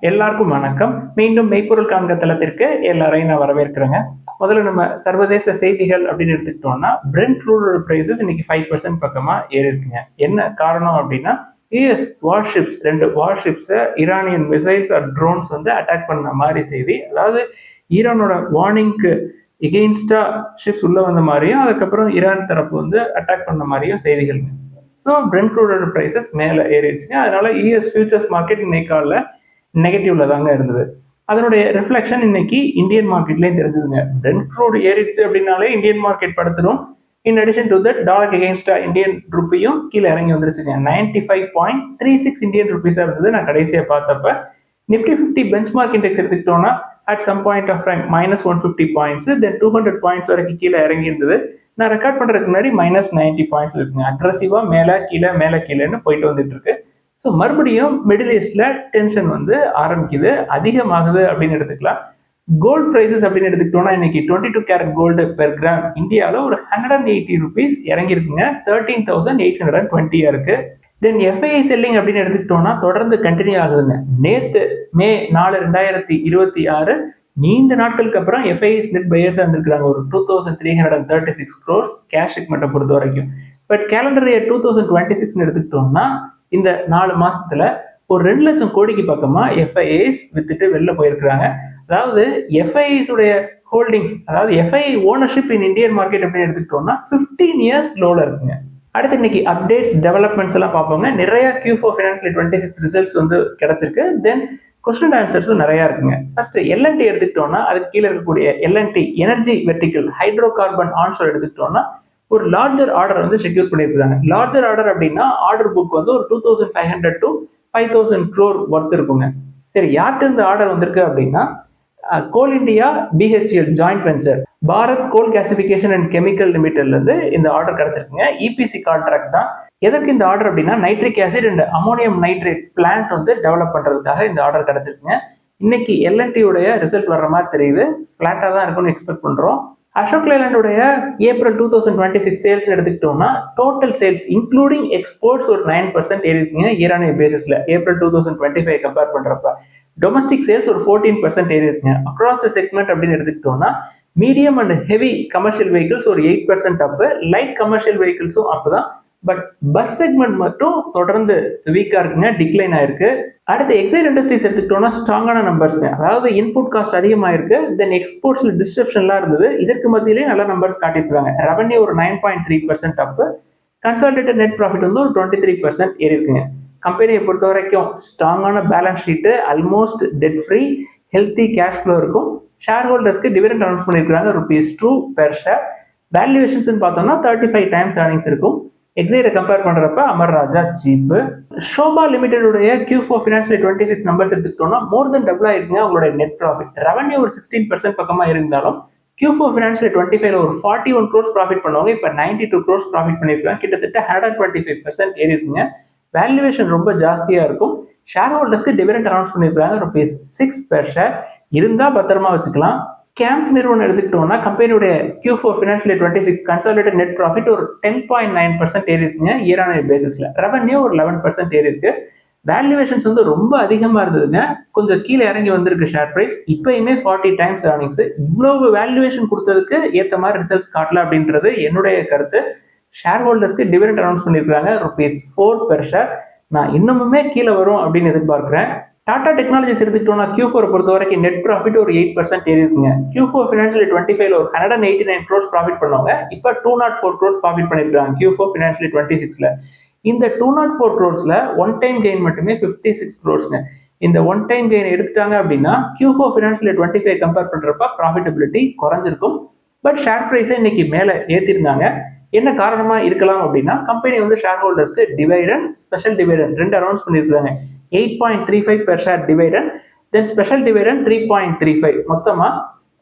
எல்லாருக்கும் வணக்கம். மீண்டும் மெய்ப்பொருள் காண்க தளத்திற்கு எல்லாரையும் நான் வரவேற்கிறேங்க. முதல்ல நம்ம சர்வதேச செய்திகள் அப்படின்னு எடுத்துக்கிட்டோம்னா, பிரெண்ட் க்ரூட் பிரைசஸ் இன்னைக்கு 5% பக்கமா ஏறி இருக்குங்க. என்ன காரணம் அப்படின்னா, யூஎஸ் வார்ஷிப்ஸ் 2 வார்ஷிப்ஸை ஈரானியன் மிசைல்ஸ் ட்ரோன்ஸ் வந்து அட்டாக் பண்ண மாதிரி செய்தி. அதாவது ஈரானோட வார்னிங்க்கு எகெயின்ஸ்டா ஷிப்ஸ் உள்ள வந்த மாதிரியும், அதுக்கப்புறம் ஈரான் தரப்பு வந்து அட்டாக் பண்ண மாதிரியும் செய்திகள். ஸோ பிரெண்ட் க்ரூட் பிரைசஸ் மேலே ஏறிடுச்சுங்க. அதனால யூஎஸ் ஃபியூச்சர்ஸ் மார்க்கெட் இன்னைக்கு காலைல நெகட்டிவ்ல தாங்க இருந்தது. அதனுடைய ரிஃப்ளெக்ஷன் இன்னைக்கு இந்தியன் மார்க்கெட்லயும் தெரிஞ்சதுங்க. பிரெண்ட் க்ரூட் ஏறிடுச்சு அப்படின்னாலே இந்தியன் மார்க்கெட் படுத்துடும். In addition to that dollar அகெயின்ஸ்டா இந்தியன் ருப்பியும் கீழே இறங்கி வந்துருச்சுங்க. 95.36 இந்தியன் ருபீஸா இருந்தது நான் கடைசியா பார்த்தப்ப. நிப்டி 50 பெஞ்ச் மார்க் இண்டெக்ஸ் எடுத்துக்கிட்டோம்னா at some point of time -150 points, then 200 points வரைக்கும் கீழே இறங்கி இருந்தது. நான் ரெக்கார்ட் பண்றதுக்கு முன்னாடி -90 பாயிண்ட்ஸ் இருக்குங்க. அக்ரெசிவா மேலே கீழேன்னு போயிட்டு வந்துட்டு இருக்கு. ஸோ மறுபடியும் மிடில் ஈஸ்ட்ல டென்ஷன் வந்து ஆரம்பிக்குது, அதிகமாகுது அப்படின்னு எடுத்துக்கலாம். கோல்டு பிரைசஸ் அப்படின்னு எடுத்துக்கிட்டோம்னா இன்னைக்கு 22 கேரட் கோல்டு பெர் கிராம் இந்தியாவில் ஒரு 180 ருபீஸ் இறங்கிருக்குங்க. 13,820 இருக்கு. தென் எஃப்ஐஐ செல்லிங் அப்படின்னு எடுத்துக்கிட்டோம்னா தொடர்ந்து கண்டினியூ ஆகுதுங்க. நேத்து மே 4, 2026 நீண்ட நாட்களுக்கு அப்புறம் எஃப்ஐஐ நெட் பையர்ஸ் இருந்திருக்காங்க. ஒரு 2336 crores கேஷ் செக்மெண்ட்டை பொறுத்த வரைக்கும். பட் கேலண்டர் இயர் 2026 எடுத்துக்கிட்டோம்னா இந்த 4 மாசத்துல ஒரு 2 லட்சம் கோடிக்கு பக்கமா எஃப்ஐஐஸ் வித்துட்டு வெளில போயிருக்கிறாங்க. அதாவது எஃப்ஐஐஸ் உடைய ஹோல்டிங்ஸ், அதாவது FII ownership in Indian market அப்படின்னு எடுத்துக்கிட்டோம்னா 15 இயர்ஸ் லோல இருக்குங்க. அடுத்து இன்னைக்கு அப்டேட்ஸ் டெவலப்மெண்ட்ஸ் எல்லாம் பார்ப்போங்க. நிறைய Q4 ஃபினான்ஷியல் 26 ரிசல்ட்ஸ் வந்து கிடைச்சிருக்கு. தென் கொஸ்டின் ஆன்சர்ஸும் நிறைய இருக்குங்க. ஃபர்ஸ்ட் எல்என்டி எடுத்துக்கிட்டோம்னா அதுக்கு கீழே இருக்கக்கூடிய L and T energy vertical hydrocarbon onshore எடுத்துக்கிட்டோம்னா ஒரு லார்ஜர் ஆர்டர் வந்து செக்யூர் பண்ணியிருக்காங்க. லார்ஜர் ஆர்டர் அப்படின்னா ஆர்டர் புக் வந்து ஒரு 2500 to 5000 crore ஒர்த் இருக்குங்க. சரி, யார்கிட்ட இந்த ஆர்டர் வந்திருக்கு அப்படின்னா Coal India BHEL joint venture Bharat coal gasification and chemical லிமிடெட்ல இருந்து இந்த ஆர்டர் கிடைச்சிருக்குங்க. இபிசி கான்ட்ராக்ட் தான். எதற்கு இந்த ஆர்டர் அப்படின்னா nitric acid and ammonium nitrate plant வந்து டெவலப் பண்றதுக்காக இந்த ஆர்டர் கிடைச்சிருக்குங்க. இன்னைக்கு எல்என்டி உடைய ரிசல்ட் வர்ற மாதிரி தெரியுது. பிளாட்டா தான் இருக்கும்னு எக்ஸ்பெக்ட் பண்றோம். அசோக் லேலண்டுடைய ஏப்ரல் 2026 சேல்ஸ் எடுத்துக்கிட்டோம்னா டோட்டல் சேல்ஸ் இன்க்ளூடிங் எக்ஸ்போர்ட்ஸ் ஒரு 9% ஏறிருக்குங்க இயர் பேசிஸ்ல. ஏப்ரல் 2025 கம்பேர் பண்றப்ப டொமஸ்டிக் சேல்ஸ் ஒரு 14% ஏறி இருக்குங்க. அக்ராஸ் த செக்மெண்ட் அப்படின்னு எடுத்துக்கிட்டோம்னா medium and heavy commercial vehicles ஒரு 8% அப், லைட் கமர்ஷியல் வெஹிக்கிள்ஸும் அப் தான். பட் பஸ் செக்மெண்ட் மட்டும் தொடர்ந்து வீக்கா இருக்குங்க, டிக்ளைன் ஆயிருக்கு. அடுத்து எக்ஸைட் இண்டஸ்ட்ரீஸ் எடுத்துக்கிட்டோம்னா ஸ்ட்ராங்கான நம்பர்ஸ்ங்க. அதாவது இன்புட் காஸ்ட் அதிகமாயிருக்கு, தென் எக்ஸ்போர்ட்ஸ்ல டிஸ்ட்ரப்ஷன்லாம் இருந்தது. இதற்கு மத்தியிலேயே நல்ல நம்பர்ஸ் காட்டியிருக்காங்க. ரெவன்யூ ஒரு 9.3% அப், கன்சாலிடேட்டட் நெட் ப்ராஃபிட் வந்து ஒரு 23% ஏறி இருக்குங்க. கம்பெனியை பொறுத்த வரைக்கும் ஸ்ட்ராங்கான balance sheet, almost debt free, healthy cash flow இருக்கும். ஷேர் ஹோல்டர்ஸ்க்கு டிவிடெண்ட் அனௌன்ஸ் பண்ணியிருக்காங்க ₹2 பெர் ஷேர். வேல்யூவேஷன்ஸ் பார்த்தோம்னா 35 டைம்ஸ் earnings இருக்கும். எக்ஸைட்டை கம்பேர் பண்றப்ப அமர் ராஜா சீப்பு. ஷோபா லிமிடெடுடைய Q4 ஃபினான்ஷியல் 26 நம்பர்ஸ் எடுத்துக்கிட்டோம்னா மோர் தென் டபுள் ஆயிருக்குங்க அவங்களோட நெட் ப்ராஃபிட். ரெவன்யூ ஒரு 16% பக்கமா இருந்தாலும் Q4 ஃபினான்ஷியல் 25 ஒரு 41 crores ப்ராஃபிட் பண்ணுவாங்க. இப்போ 92 crores ப்ராஃபிட் பண்ணியிருக்காங்க. கிட்டத்தட்ட 125% ஏறி இருக்குங்க. வேல்யூவேஷன் ரொம்ப ஜாஸ்தியா இருக்கும். ஷேர் ஹோல்டர்ஸ்க்கு டிவிடெண்ட் அனௌன்ஸ் பண்ணியிருக்காங்க ₹6 பெர் ஷேர். இருந்தா பத்திரமா வச்சுக்கலாம். கேம்ஸ் நிறுவனம் எடுத்துக்கிட்டோம்னா கம்பெனியுடைய Q4 financial 26 consolidated net profit ஒரு 10.9% ஏறி இருக்குங்க இயர் பேசிஸ்ல. ரெவன்யூ ஒரு 11% ஏறி இருக்கு. வேல்யூவேஷன்ஸ் வந்து ரொம்ப அதிகமா இருந்ததுங்க. கொஞ்சம் கீழே இறங்கி வந்திருக்கு ஷேர் பிரைஸ். இப்பயுமே 40 டைம்ஸ் earnings. இவ்வளவு வேல்யூவேஷன் கொடுத்ததுக்கு ஏற்ற மாதிரி ரிசல்ட்ஸ் காட்டல அப்படின்றது என்னுடைய கருத்து. ஷேர் ஹோல்டர்ஸ்க்கு டிவிடெண்ட் அனௌன்ஸ் பண்ணியிருக்காங்க ₹4 பெர் ஷேர். நான் இன்னமுமே கீழே வரும் அப்படின்னு எதிர்பார்க்கிறேன். டாடா டெக்னாலஜிஸ் எடுத்துக்கிட்டோம்னா Q4 பொறுத்த வரைக்கும் நெட் ப்ராஃபிட் ஒரு 8% ஏறி இருக்குங்க. Q4 ஃபினான்ஷியல் 25 ஒரு 189 crores ப்ராஃபிட் பண்ணுவாங்க. இப்போ 204 crores ப்ராஃபிட் பண்ணிருக்காங்க Q4 ஃபினான்ஷியல் 26ல. இந்த 204 crores ஒன் டைம் கெயின் மட்டுமே 56 crores. இந்த ஒன் டைம் கெயின் எடுத்துட்டாங்க அப்படின்னா Q4 ஃபினான்ஷியல் 25 கம்பேர் பண்றப்ப ப்ராஃபிட்டபிலிட்டி குறைஞ்சிருக்கும். பட் ஷேர் பிரைஸை இன்னைக்கு மேலே ஏற்றிருந்தாங்க. என்ன காரணமா இருக்கலாம் அப்படின்னா கம்பெனி வந்து ஷேர் ஹோல்டர்ஸ்க்கு டிவைடெண்ட், ஸ்பெஷல் டிவைடெண்ட் 2 அனௌன்ஸ் பண்ணியிருக்காங்க. 8.35 பெர் ஷேர் டிவைடெண்ட், தென் ஸ்பெஷல் டிவைடெண்ட் 3.35, மொத்தமா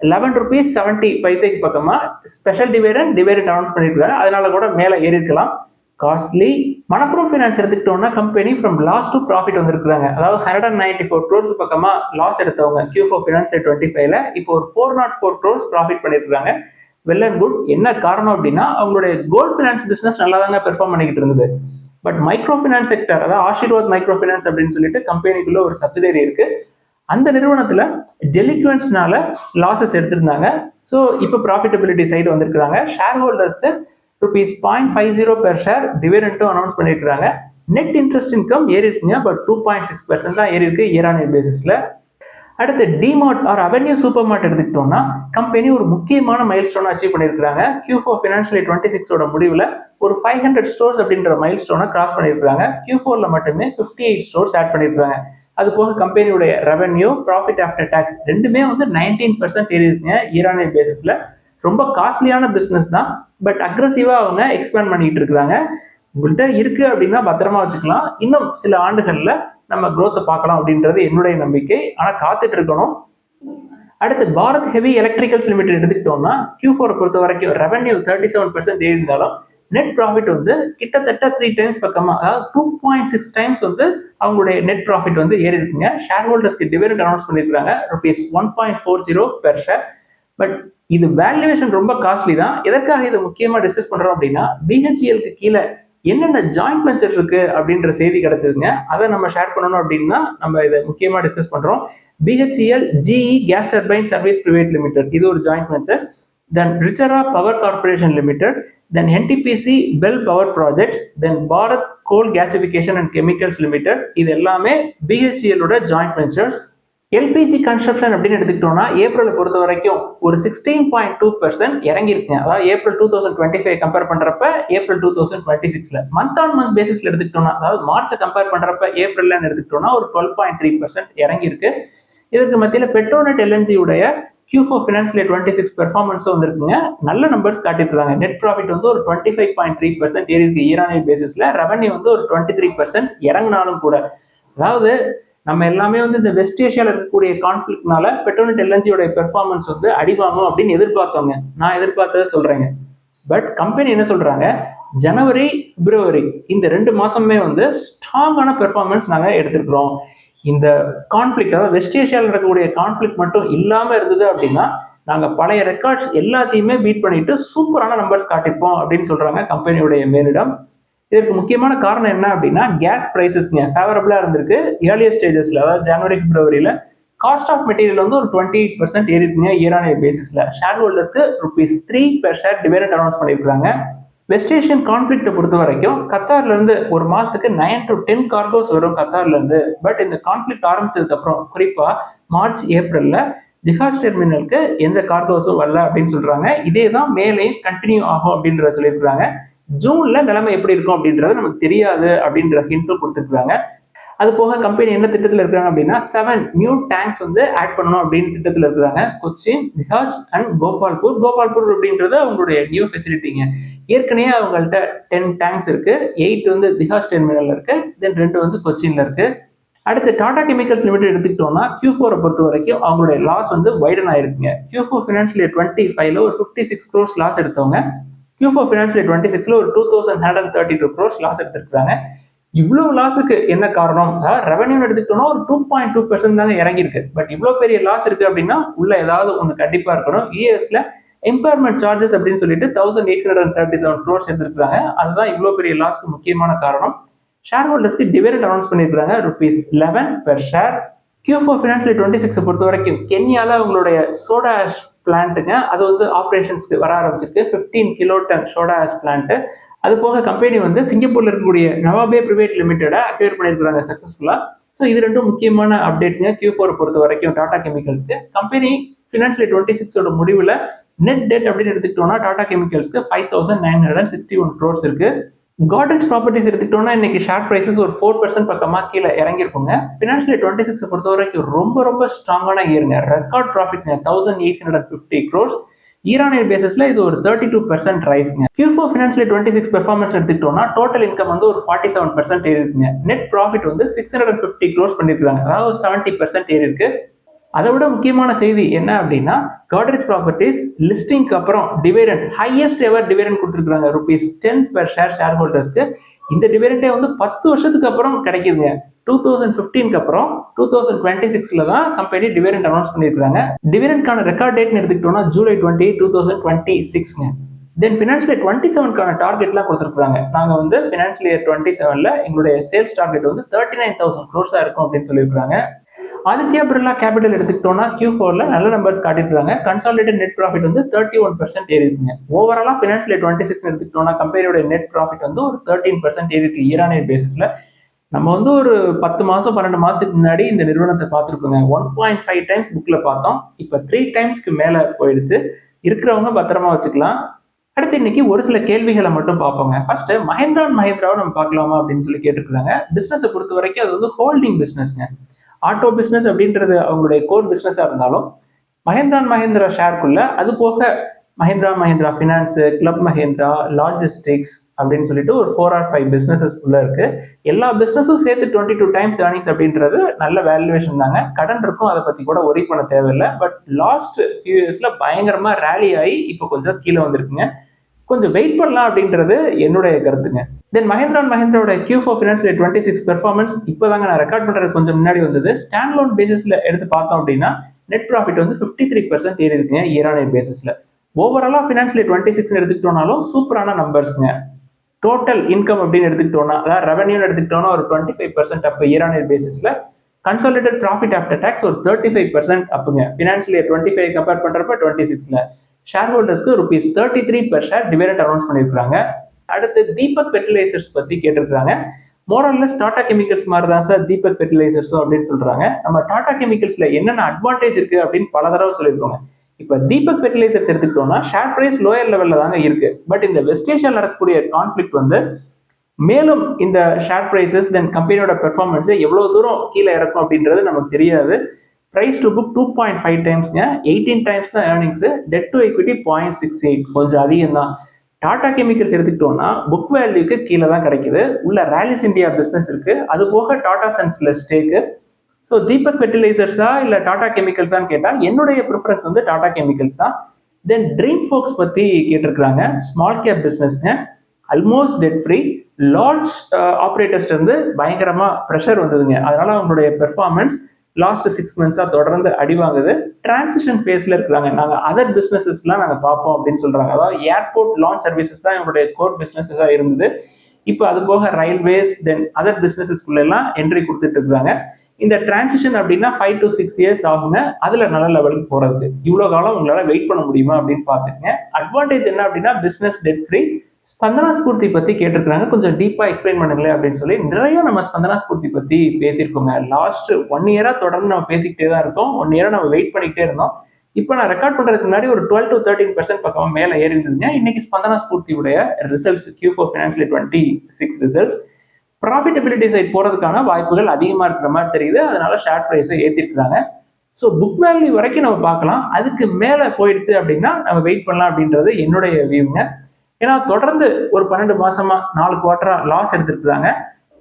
₹11.70 பக்கமா ஸ்பெஷல் டிவைடெண்ட் அனௌன்ஸ் பண்ணியிருக்காங்க. அதனால கூட மேலே ஏறி இருக்கலாம். காஸ்ட்லி. மணப்புரம் ஃபைனான்ஸ் எடுத்துக்கிட்டோம்னா company from loss to profit வந்திருக்காங்க. அதாவது 194 crores பக்கமா லாஸ் எடுத்தவங்க Q4 ஃபினான்ஷியல் 25ல இப்போ ஒரு 404 crores ப்ராஃபிட் பண்ணியிருக்காங்க. Well and good. என்ன காரணம் அப்படின்னா அவங்களுடைய கோல்ட் ஃபினான்ஸ் பிசினஸ் நல்லா தாங்க பெர்ஃபார்ம் பண்ணிக்கிட்டு இருந்தது. பட் மைக்ரோ ஃபினான்ஸ் செக்டர், அதாவது ஆசீர்வாத் மைக்ரோ ஃபினான்ஸ் அப்படின்னு சொல்லிட்டு கம்பெனிக்குள்ள ஒரு சப்சிடரி இருக்கு. அந்த நிறுவனத்துல டெலிக்வன்ஸ்னால லாசஸ் எடுத்திருந்தாங்க. ஸோ இப்போ ப்ராஃபிட்டபிலிட்டி சைடு வந்திருக்காங்க. ஷேர் ஹோல்டர்ஸ்க்கு ₹0.50 பெர் ஷேர் டிவிடெண்டும் அனௌன்ஸ் பண்ணியிருக்காங்க. நெட் இன்ட்ரெஸ்ட் இன்கம் ஏறி இருக்குங்க, பட் 2.6% தான் ஏறி இருக்கு இயர் ஆன் இயர் பேசிஸ்ல. அடுத்து டிமார்ட் ஆர் அவென்யூ சூப்பர் மார்ட் எடுத்துக்கிட்டோம்னா கம்பெனி ஒரு முக்கியமான மைல் ஸ்டோனை அச்சீவ் பண்ணியிருக்காங்க. Q4 ஃபினான்ஷியல் 26ஓட முடிவில் ஒரு 500 ஸ்டோர்ஸ் அப்படின்ற மைல் ஸ்டோனை கிராஸ் பண்ணியிருக்காங்க. Q4ல மட்டுமே 58 ஸ்டோர்ஸ் ஆட் பண்ணியிருக்காங்க. அது போக கம்பெனியுடைய ரெவென்யூ, ப்ராஃபிட் ஆஃப்டர் டாக்ஸ் ரெண்டுமே வந்து 19% ஏறி இருக்குங்க இயர் ஆன் இயர் பேசிஸ்ல. ரொம்ப காஸ்ட்லியான பிஸ்னஸ் தான், பட் அக்ரெசிவா அவங்க எக்ஸ்பேண்ட் பண்ணிட்டு இருக்காங்க. உங்கள்கிட்ட இருக்கு அப்படின்னா பத்திரமா வச்சுக்கலாம். இன்னும் சில ஆண்டுகள்ல நம்ம growth பார்க்கலாம் அப்படின்றது என்னுடைய நம்பிக்கை. ஆனா காத்துட்டு இருக்கணும். அடுத்து பாரத் ஹெவி எலக்ட்ரிக்கல்ஸ் லிமிடெட் எடுத்துக்கிட்டோம்னா Q4 பொறுத்த வரைக்கும் ரெவென்யூ 37% ஏறி இருந்தாலும் நெட் ப்ராஃபிட் வந்து கிட்டத்தட்ட 3 டைம்ஸ் பக்கமா, அதாவது 2.6 டைம்ஸ் வந்து அவங்களுடைய நெட் ப்ராஃபிட் வந்து ஏறி இருக்குங்க. ஷேர் ஹோல்டர்ஸ்க்கு டிவிடெண்ட் அனௌன்ஸ் பண்ணியிருக்காங்க ₹1.40 பெர் ஷேர். பட் இது வேல்யூவேஷன் ரொம்ப காஸ்ட்லி தான். எதற்காக இதை முக்கியமா டிஸ்கஸ் பண்றோம் அப்படின்னா BHELக்கு கீழே என்னென்ன ஜாயிண்ட் வெஞ்சர் இருக்கு அப்படின்ற செய்தி கிடைச்சதுங்க. அதை நம்ம ஷேர் பண்ணணும் அப்படின்னா நம்ம இதை முக்கியமா டிஸ்கஸ் பண்றோம். BHEL GE gas turbine service private limited இது ஒரு joint venture. Then Raichur power corporation limited, then NTPC BHEL power projects, then Bharat coal gasification and chemicals limited இது எல்லாமே BHELோட ஜாயிண்ட் வெஞ்சர்ஸ். LPG கன்ஸ்ட்ரக்ஷன் அப்படின்னு எடுத்துக்கிட்டோம்னா ஏப்ரலை பொறுத்த வரைக்கும் ஒரு 16.2% இறங்கி இருக்குங்க. அதாவது ஏப்ரல் 2025 கம்பேர் பண்றப்ப ஏப்ரல் 2026ல மந்த் ஆன் மந்த் பேசிஸ்ல எடுத்துக்கிட்டோம்னா, அதாவது மார்ச்சை கம்பேர் பண்றப்ப ஏப்ரல்ல எடுத்துக்கிட்டோம்னா ஒரு 12.3% இறங்கி இருக்கு. இதுக்கு மத்தியில பெட்ரோநெட் LNG உடைய Q4 ஃபினான்ஷியல் 26 பெர்ஃபார்மன்ஸும் வந்துருக்குங்க. நல்ல நம்பர்ஸ் காட்டியிருக்காங்க. நெட் ப்ராஃபிட் வந்து ஒரு 25.3% ஏறி இருக்கு இயர் ஆன் இயர் பேசிஸ்ல. ரெவன்யூ வந்து ஒரு 23% இறங்கினாலும் கூட, அதாவது நம்ம எல்லாமே வந்து இந்த வெஸ்ட் ஏஷியாவில் இருக்கக்கூடிய கான்ஃபிளிக்னால பெட்ரோநெட் LNGயோட பெர்ஃபார்மன்ஸ் வந்து அடிவாங்கும் அப்படின்னு எதிர்பார்த்தோங்க. நான் எதிர்பார்த்ததை சொல்றேங்க. பட் கம்பெனி என்ன சொல்றாங்க, ஜனவரி பிப்ரவரி இந்த 2 மாசமே வந்து ஸ்ட்ராங்கான பெர்ஃபார்மன்ஸ் நாங்கள் எடுத்துருக்கிறோம். இந்த கான்ஃபிளிக்ட், அதாவது வெஸ்ட் ஏஷியாவில் இருக்கக்கூடிய கான்ஃபிளிக்ட் மட்டும் இல்லாமல் இருந்தது அப்படின்னா நாங்கள் பழைய ரெக்கார்ட்ஸ் எல்லாத்தையுமே பீட் பண்ணிட்டு சூப்பரான நம்பர்ஸ் காட்டிப்போம் அப்படின்னு சொல்றாங்க கம்பெனியுடைய மேலிடம். இதற்கு முக்கியமான காரணம் என்ன அப்படின்னா கேஸ் பிரைசஸ்ங்க ஃபேவரபிளா இருந்திருக்கு ஏர்லியர் ஸ்டேஜஸ்ல, அதாவது ஜனவரி பிப்ரவரியில. காஸ்ட் ஆஃப் மெட்டீரியல் வந்து ஒரு 28% ஏறி இருக்குங்க இயர் ஆன் இயர் பேசிஸ்ல. ஷேர் ஹோல்டர்ஸ்க்கு ₹3 பெர் ஷேர் டிவிடெண்ட் அனௌன்ஸ் பண்ணியிருக்காங்க. வெஸ்ட் ஏஷியன் கான்ஃபிளிக்ட்டை பொறுத்த வரைக்கும் கத்தார்ல இருந்து ஒரு மாசத்துக்கு 9 to 10 கார்கோஸ் வரும் கத்தார்ல இருந்து. பட் இந்த கான்ஃபிளிக்ட் ஆரம்பிச்சதுக்கு அப்புறம் குறிப்பா மார்ச் ஏப்ரல்ல திஹாஸ் டெர்மினலுக்கு எந்த கார்கோஸும் வரல அப்படின்னு சொல்றாங்க. இதே தான் மேலேயும் கண்டினியூ ஆகும் அப்படின்றத சொல்லியிருக்காங்க. ஜூன்ல நிலைமை எப்படி இருக்கும் அப்படின்றது நமக்கு தெரியாது அப்படின்ற ஹிண்ட்டும் கொடுத்துருக்காங்க. அது போக கம்பெனி என்ன திட்டத்தில் இருக்காங்க அப்படின்னா 7 நியூ டேங்க்ஸ் வந்து ஆட் பண்ணணும் அப்படின்னு திட்டத்தில் இருக்கிறாங்க. கொச்சின், திஹாஸ் அண்ட் கோபால்பூர். கோபால்பூர் அப்படின்றது அவங்களுடைய நியூ ஃபெசிலிட்டிங்க. ஏற்கனவே அவங்கள்ட்ட 10 டேங்க்ஸ் இருக்கு. 8 வந்து திஹாஸ் டெர்மினல்ல இருக்கு, தென் 2 வந்து கொச்சின்ல இருக்கு. அடுத்து டாடா கெமிக்கல்ஸ் லிமிடெட் எடுத்துக்கிட்டோம்னா Q4 பொறுத்த வரைக்கும் அவங்களுடைய லாஸ் வந்து வைடன் ஆயிருக்குங்க. Q4 ஃபினான்ஷியல் 25ல ஒரு 56 crores லாஸ் எடுத்தவங்க Q4 ஃபினான்ஷியல் 26ல ஒரு 2132 crores லாஸ் எடுத்திருக்காங்க. இவ்வளவு லாஸுக்கு என்ன காரணம்? ரெவன்யூ எடுத்துக்கிட்டோம்னா ஒரு 2.2% தாங்க இறங்கி இருக்கு. பட் இவ்வளவு பெரிய லாஸ் இருக்கு அப்படின்னா உள்ள ஏதாவது ஒண்ணு கண்டிப்பா இருக்கணும். ESல இம்பேர்மெண்ட் சார்ஜஸ் அப்படின்னு சொல்லிட்டு 1837 crores எடுத்திருக்காங்க. அதுதான் இவ்வளவு பெரிய லாஸ்க்கு முக்கியமான காரணம். ஷேர் ஹோல்டர்ஸ்க்கு டிவிடெண்ட் அனௌன்ஸ் பண்ணியிருக்காங்க ₹11 பெர் ஷேர். Q4 ஃபினான்ஷியல் 26 பொறுத்த வரைக்கும் கென்யால அவங்களுடைய சோடா ஆஷ் பிளான்ட்டுங்க அது வந்து ஆப்ரேஷன்ஸ்க்கு வர ஆரம்பிச்சிருக்கு. 15 கிலோடன் சோடா ஆஷ் பிளான்ட். அது போக கம்பெனி வந்து சிங்கப்பூர்ல இருக்கக்கூடிய நவாபே பிரைவேட் லிமிடெட அக்வயர் பண்ணியிருக்காங்க சக்சஸ்ஃபுல்லா. ஸோ இது ரெண்டும் முக்கியமான அப்டேட்டுங்க Q4 பொறுத்த வரைக்கும் டாடா கெமிக்கல்ஸ்க்கு. கம்பெனி ஃபினான்ஷியல் 26ஓட முடிவில் நெட் டெட் அப்படின்னு எடுத்துக்கிட்டோம்னா டாடா கெமிக்கல்ஸ்க்கு 5961 crores இருக்கு. காட்ரேஜ் ப்ராப்பர்ட்டிஸ் எடுத்துக்கிட்டோம்னா இன்னைக்கு ஷேர் பிரைசஸ் ஒரு 4% பக்கமா கீழே இறங்கிருக்குங்க. ஃபினான்ஷியல் 26 பொறுத்த வரைக்கும் ரொம்ப ஸ்ட்ராங்கான இயருங்க. ரெக்கார்ட் ப்ராஃபிட்ங்க 1850 crores. இயர் ஆன் இயர் பேசிஸ்ல இது ஒரு 32% ரைஸ்ங்க. Q4 ஃபினான்ஷியல் 26 பெர்ஃபார்மன்ஸ் எடுத்துக்கிட்டோம்னா டோட்டல் இன்கம் வந்து ஒரு 47% ஏறி இருக்குங்க. நெட் ப்ராஃபிட் வந்து 650 crores பண்ணிருக்காங்க, அதாவது 70% ஏறி இருக்கு. அதை விட முக்கியமான செய்தி என்ன அப்படின்னா காட்ரேஜ் ப்ராப்பர்ட்டிஸ் லிஸ்டிங்க்கு அப்புறம் டிவிடெண்ட் ஹையஸ்ட் எவர் டிவிடெண்ட் கொடுத்துருக்காங்க ₹10 பெர் ஷேர் ஷேர் ஹோல்டர்ஸ்க்கு. இந்த டிவிடெண்டே வந்து 10 வருஷத்துக்கு அப்புறம் கிடைக்குதுங்க. 2015க்கு அப்புறம் 2026ல தான் கம்பெனி டிவிடெண்ட் அனௌன்ஸ் பண்ணியிருக்காங்க. டிவிடெண்ட்கான ரெக்கார்ட் டேட் எடுத்துக்கிட்டோம்னா July 20, 2026ங்க. தென் ஃபினான்ஷியல் 27க்கான டார்கெட்லாம் கொடுத்துருக்காங்க. நாங்கள் வந்து ஃபினான்ஷியல் இயர் 27ல எங்களுடைய சேல்ஸ் டார்கெட் வந்து 39,000 crores இருக்கும் அப்படின்னு சொல்லியிருக்காங்க. ஆதித்யா பிர்லா கேபிட்டல் எடுத்துக்கிட்டோம்னா Q4ல நல்ல நம்பர்ஸ் காட்டிட்டு கன்சாலிடேட் நெட் ப்ராஃபிட் வந்து 31% ஏறி இருக்குங்க. ஓவராலா ஃபினான்ஷியல் 26 எடுத்துக்கிட்டோம்னா கம்பெனியோட நெட் ப்ராஃபிட் வந்து ஒரு 13% ஏறி இருக்கு இயர் ஆன் இயர் பேசிஸ்ல. நம்ம வந்து ஒரு 10 மாசம் 12 மாசத்துக்கு முன்னாடி இந்த நிறுவனத்தை பார்த்துருக்கோங்க. 1.5 டைம்ஸ் புக்ல பார்த்தோம். இப்போ 3 டைம்ஸ்க்கு மேல போயிடுச்சு. இருக்கிறவங்க பத்திரமா வச்சுக்கலாம். அடுத்து இன்னைக்கு ஒரு சில கேள்விகளை மட்டும் பார்ப்போங்க. ஃபர்ஸ்ட் மஹிந்திரா அண்ட் மஹிந்திராவை நம்ம பார்க்கலாமா அப்படின்னு சொல்லி கேட்டுருக்காங்க. பிசினஸை பொறுத்த வரைக்கும் அது வந்து ஹோல்டிங் பிசினஸ்ங்க. ஆட்டோ பிசினஸ் அப்படின்றது அவங்களுடைய கோர் பிசினஸா இருந்தாலும் மஹிந்திரா அண்ட் மஹிந்திரா ஷேர்க்குள்ள அது போக Mahindra Mahindra finance, club Mahindra, logistics அப்படின்னு சொல்லிட்டு ஒரு 4 or 5 பிசினஸஸ் உள்ள இருக்கு. எல்லா பிசினஸும் சேர்த்து 22 டைம்ஸ் ஏர்னிங்ஸ் அப்படின்றது நல்ல வேல்யூவேஷன் தாங்க. கடன் இருக்கும், அதை பத்தி கூட ஒரி பண்ண தேவையில்லை. பட் லாஸ்ட் ஃபியூ இயர்ஸ்ல பயங்கரமா ரேலி ஆகி இப்போ கொஞ்சம் கீழே வந்திருக்குங்க. கொஞ்சம் வெயிட் பண்ணலாம் அப்படின்றது என்னுடைய கருத்துங்க. தென் மஹிந்திரா அண்ட் மஹிந்திராவோட Q4 ஃபினான்ஷியல் 26 பெர்ஃபார்மன்ஸ் இப்போதாங்க நான் ரெக்கார்ட் பண்றது கொஞ்சம் முன்னாடி வந்தது. ஸ்டாண்ட் லோன் பேசிஸ்ல எடுத்து பார்த்தோம் அப்படின்னா நெட் ப்ராஃபிட் வந்து 53% ஏறி இருக்குங்க இயர் ஆன் இயர் பேசிஸ்ல. ஓவராலா ஃபினான்ஷியல் 26 எடுத்துக்கிட்டோம்னாலும் சூப்பரான நம்பர்ஸ்ங்க. டோட்டல் இன்கம் அப்படின்னு எடுத்துக்கிட்டோம்னா அதாவது ரெவன்யூ எடுத்துக்கிட்டோம்னா ஒரு 25% அப் இயர் ஆன் இயர் பேசிஸ்ல. கன்சாலிடேட் ப்ராஃபிட் ஆஃப்டர் டாக்ஸ் ஒரு 35% அப்புங்க. ஃபினான்ஷியல் இயர் 25 கம்பேர் பண்றப்ப 26ல ஷேர் ஹோல்டர்ஸ்க்கு ₹33 per ஷேர் டிவிடெண்ட் அனௌன்ஸ் பண்ணியிருக்காங்க. அடுத்து தீபக் ஃபெர்டிலைசர்ஸ் பத்தி கேட்டிருக்காங்க. மோரல்லஸ் டாடா கெமிக்கல்ஸ் மாதிரி தான் சார் தீபக் ஃபெர்டிலைசர்ஸும் அப்படின்னு சொல்றாங்க. நம்ம டாடா கெமிக்கல்ஸ்ல என்னென்ன அட்வான்டேஜ் இருக்கு அப்படின்னு பல தடவை சொல்லியிருக்கோங்க. இப்ப தீபக் ஃபெர்டிலைசர்ஸ் எடுத்துக்கிட்டோம்னா ஷேர் பிரைஸ் லோயர் லெவல்ல தாங்க இருக்கு. பட் இந்த வெஸ்ட் ஏஷியால நடக்கக்கூடிய கான்ஃபிளிக்ட் வந்து மேலும் இந்த ஷேர் பிரைசஸ் தென் கம்பெனியோட பெர்ஃபார்மன்ஸ் எவ்வளவு தூரம் கீழே இறக்கும் அப்படின்றது நமக்கு தெரியாது. பிரைஸ் டு புக் 2.5 டைம்ஸ்ங்க. 18 டைம்ஸ் தான் ஏர்னிங்ஸ். டெட் டு எக்விட்டி 0.68, கொஞ்சம் அதிகம் தான். டாடா கெமிக்கல்ஸ் எடுத்துக்கிட்டோம்னா புக் வேல்யூக்கு கீழே தான் கிடைக்குது. உள்ள ராலிஸ் இந்தியா பிசினஸ் இருக்கு, அது போக டாடா சன்ஸ்ல ஸ்டேக்கு. ஸோ தீபக் ஃபெர்டிலைசர்ஸா இல்ல டாடா கெமிக்கல்ஸான்னு கேட்டா என்னுடைய ப்ரிஃபரன்ஸ் வந்து டாடா கெமிக்கல்ஸ் தான். தென் ட்ரீம் ஃபோக்ஸ் பத்தி கேட்டிருக்காங்க. ஸ்மால் கேப் பிசினஸ்ங்க, ஆல்மோஸ்ட் டெட் ஃப்ரீ. லார்ஜ் ஆப்ரேட்டர்ஸ்ல இருந்து பயங்கரமா ப்ரெஷர் வந்ததுங்க. அதனால அவங்களுடைய பெர்ஃபார்மன்ஸ் லாஸ்ட் 6 மந்த்ஸா தொடர்ந்து அடி வாங்குது. டிரான்சிஷன் ஃபேஸ்ல இருக்கிறாங்க. நாங்க அதர் பிசினஸஸ்லாம் நாங்க பார்ப்போம் அப்படின்னு சொல்றாங்க. அதாவது ஏர்போர்ட் லான்ச் சர்வீசஸ் தான் எங்களுடைய கோர் பிசினஸஸா இருந்தது. இப்போ அது போக ரயில்வேஸ் தென் அதர் பிசினஸஸ்குள்ள எல்லாம் என்ட்ரி கொடுத்துட்டு இருக்காங்க. இந்த டிரான்சிஷன் அப்படின்னா 5 to 6 இயர்ஸ் ஆகுங்க. அதுல நல்ல லெவலுக்கு போறதுக்கு இவ்வளவு காலம் உங்களால வெயிட் பண்ண முடியுமா அப்படின்னு பாத்துக்கங்க. அட்வான்டேஜ் என்ன அப்படின்னா business dead free. Spandana Sphoorty பத்தி கேட்டிருக்காங்க. கொஞ்சம் டீப்பா எக்ஸ்பிளைன் பண்ணுங்களேன் அப்படின்னு சொல்லி நிறைய நம்ம ஸ்பந்தனா ஸ்பூர்த்தி பத்தி பேசியிருக்கோங்க. லாஸ்ட் 1 இயரா தொடர்ந்து நம்ம பேசிக்கிட்டே தான் இருக்கோம். 1 இயரா நம்ம வெயிட் பண்ணிக்கிட்டே இருந்தோம். இப்போ நான் ரெக்கார்ட் பண்றதுக்கு முன்னாடி ஒரு 12 to 13% பக்கம் மேல ஏறி இருந்ததுங்க. இன்னைக்கு ஸ்பந்தனா ஸ்பூர்த்தியுடைய results Q4 financial 26 results profitability side போறதுக்கான வாய்ப்புகள் அதிகமா இருக்கிற மாதிரி தெரியுது. அதனால ஷேர் பிரைஸை ஏற்றிருக்காங்க. ஸோ புக் வேல்யூ வரைக்கும் நம்ம பார்க்கலாம். அதுக்கு மேல போயிடுச்சு அப்படின்னா நம்ம வெயிட் பண்ணலாம் அப்படின்றது என்னுடைய வியூங்க. ஏன்னா தொடர்ந்து ஒரு 12 மாசமா 4 குவார்டரா லாஸ் எடுத்துருக்காங்க.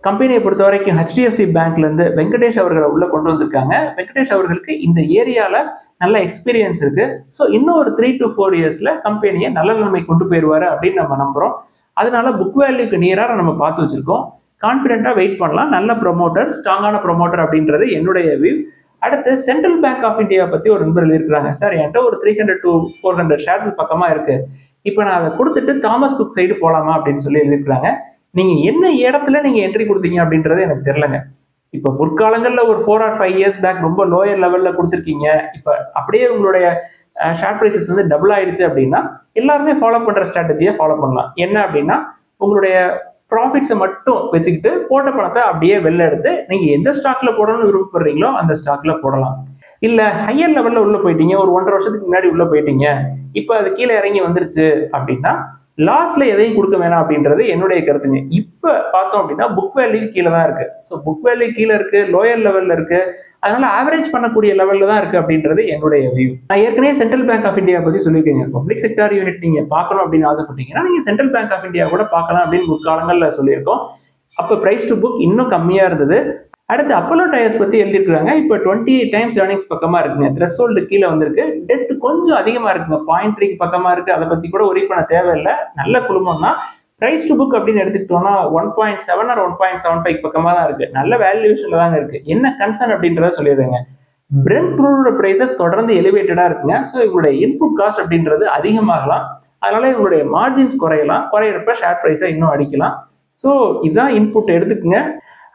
கம்பெனியை பொறுத்த வரைக்கும் HDFC பேங்க்ல இருந்து வெங்கடேஷ் அவர்களை உள்ள கொண்டு வந்திருக்காங்க. வெங்கடேஷ் அவர்களுக்கு இந்த ஏரியால நல்ல எக்ஸ்பீரியன்ஸ் இருக்கு. ஸோ இன்னும் ஒரு 3 to 4 இயர்ஸ்ல கம்பெனியை நல்ல நிலைமை கொண்டு போயிடுவாரு அப்படின்னு நம்ம நம்புறோம். அதனால புக் வேல்யூக்கு நியரா நம்ம பார்த்து வச்சிருக்கோம். கான்பிடென்ட்டா வெயிட் பண்ணலாம். நல்ல ப்ரொமோட்டர், ஸ்ட்ராங்கான ப்ரொமோட்டர் அப்படின்றது என்னுடைய வியூ. அடுத்து சென்ட்ரல் பேங்க் ஆஃப் இந்தியா பத்தி ஒரு நண்பர்கள் இருக்கிறாங்க. சார் என்கிட்ட ஒரு 300 to 400 ஷேர்ஸ் பக்கமா இருக்கு. இப்போ நான் அதை கொடுத்துட்டு தாமஸ் குக் சைடு போலாமா அப்படின்னு சொல்லி எழுதிருக்காங்க. நீங்க என்ன இடத்துல நீங்க என்ட்ரி கொடுத்தீங்க அப்படின்றது எனக்கு தெரியலங்க. இப்போ முற்காலங்கள்ல ஒரு 4 or 5 இயர்ஸ் பேக் ரொம்ப லோயர் லெவல்ல கொடுத்துருக்கீங்க. இப்போ அப்படியே உங்களுடைய ஷேர் பிரைசஸ் வந்து டபுள் ஆயிடுச்சு அப்படின்னா எல்லாருமே ஃபாலோ பண்ற ஸ்ட்ராட்டஜியை ஃபாலோ பண்ணலாம். என்ன அப்படின்னா உங்களுடைய ப்ராஃபிட்ஸை மட்டும் வச்சுக்கிட்டு போட்ட பணத்தை அப்படியே வெளில எடுத்து நீங்க எந்த ஸ்டாக்ல போடணும்னு விருப்பப்படுறீங்களோ அந்த ஸ்டாக்ல போடலாம். இல்ல ஹையர் லெவல்ல உள்ள போயிட்டீங்க, ஒரு 1.5 வருஷத்துக்கு முன்னாடி உள்ள போயிட்டீங்க, இப்ப அது கீழே இறங்கி வந்துருச்சு அப்படின்னா லாஸ்ட்ல எதையும் கொடுக்க வேணாம் அப்படின்றது என்னுடைய கருத்துங்க. இப்ப பார்த்தோம் அப்படின்னா புக் வேல்யூ கீழே தான் இருக்கு. ஸோ புக் வேல்யூ கீழே இருக்கு, லோயர் லெவல்ல இருக்கு. அதனால ஆவரேஜ் பண்ணக்கூடிய லெவல்ல தான் இருக்கு அப்படின்றது என்னுடைய வியூ. நான் ஏற்கனவே சென்ட்ரல் பேங்க் ஆஃப் இந்தியா பத்தி சொல்லியிருக்கீங்க. பப்ளிக் செக்டார் யூனிட் நீங்க பார்க்கணும் அப்படின்னு ஆசைப்பட்டீங்கன்னா நீங்க சென்ட்ரல் பேங்க் ஆஃப் இந்தியா கூட பார்க்கலாம் அப்படின்னு முற்காலங்கள்ல சொல்லியிருக்கோம். அப்ப பிரைஸ் டு புக் இன்னும் கம்மியா இருந்தது. அடுத்து அப்போலோ டயர்ஸ் பத்தி எழுதிருக்காங்க. இப்போ 28 டைம்ஸ் ஏர்னிங்ஸ் பக்கமா இருக்குங்க. த்ரெஷ்ஹோல்டு கீழே வந்திருக்கு. டெட் கொஞ்சம் அதிகமா இருக்குங்க, 0.3 பக்கமா இருக்கு. அதை பத்தி கூட ஒரி பண்ண தேவையில்லை. நல்ல குழுமம் தான். பிரைஸ் டு புக் அப்படின்னு எடுத்துக்கிட்டோம்னா 1.7 or 1.75 பக்கமா தான் இருக்கு. நல்ல வேல்யூவேஷன்ல தாங்க இருக்கு. என்ன கன்சர்ன் அப்படின்றத சொல்லிடுறேங்க. பிரெண்ட் க்ரூடோட பிரைசஸ் தொடர்ந்து எலிவேட்டடா இருக்குங்க. ஸோ இவங்களுடைய இன்புட் காஸ்ட் அப்படின்றது அதிகமாகலாம். அதனால இவங்களுடைய மார்ஜின்ஸ் குறையலாம். குறையிறப்ப ஷேர் பிரைஸை இன்னும் அடிக்கலாம். ஸோ இதுதான் இன்புட் எடுத்துக்குங்க.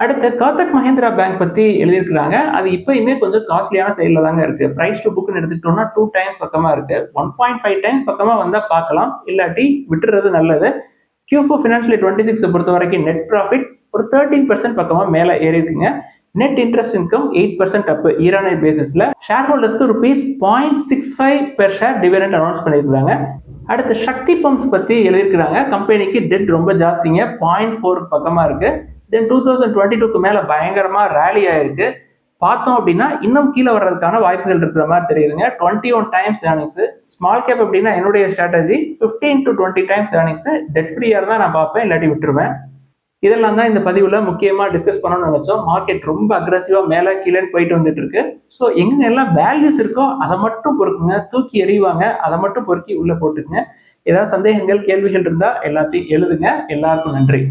அடுத்து காத்தக் மஹேந்திரா பேங்க் பத்தி எழுதியிருக்கிறாங்க. அது இப்பயுமே கொஞ்சம் காஸ்ட்லியான சைட்ல தாங்க இருக்கு. பிரைஸ் டு புக்னு எடுத்துக்கிட்டோம்னா 2 டைம்ஸ் பக்கமா இருக்கு. 1.5 டைம்ஸ் பக்கமா வந்தா பார்க்கலாம். இல்லாட்டி விட்டுறது நல்லது. Q4 ஃபினான்ஷியல் 26 பொறுத்த வரைக்கும் நெட் ப்ராஃபிட் ஒரு 13% பக்கமா மேல ஏறி இருக்குங்க. Net interest income 8% up year on year பேசிஸ்ல. ஷேர் ஹோல்டர்ஸ்க்கு ₹0.65 பெர் ஷேர் டிவிடெண்ட் அனௌன்ஸ் பண்ணியிருக்காங்க. அடுத்து சக்தி பம்ப்ஸ் பத்தி எழுதியிருக்கிறாங்க. கம்பெனிக்கு டெட் ரொம்ப ஜாஸ்திங்க, 0.4 பக்கமா இருக்கு. தென் 2022க்கு மேல பயங்கரமா ரேலி ஆயிருக்கு. பார்த்தோம் அப்படின்னா இன்னும் கீழே வர்றதுக்கான வாய்ப்புகள் இருக்கிற மாதிரி தெரியுதுங்க. 21 டைம்ஸ் ஏர்னிங்ஸ். ஸ்மால் கேப் அப்படின்னா என்னுடைய strategy 15 to 20 times earnings. Debt ஃப்ரீயா இருந்தா நான் பார்ப்பேன், இல்லாட்டி விட்டுருவேன். இதெல்லாம் தான் இந்த பதிவுல முக்கியமா டிஸ்கஸ் பண்ணணும்னு நினைச்சோம். மார்க்கெட் ரொம்ப அக்ரெசிவா மேல கீழே போயிட்டு வந்துட்டு இருக்கு. ஸோ எங்க எல்லாம் வேல்யூஸ் இருக்கோ அதை மட்டும் பொறுக்குங்க, தூக்கி எறிவாங்க, அதை மட்டும் பொறுக்கி உள்ள போட்டுக்குங்க. ஏதாவது சந்தேகங்கள் கேள்விகள் இருந்தா எல்லாத்தையும் எழுதுங்க. எல்லாருக்கும் நன்றி.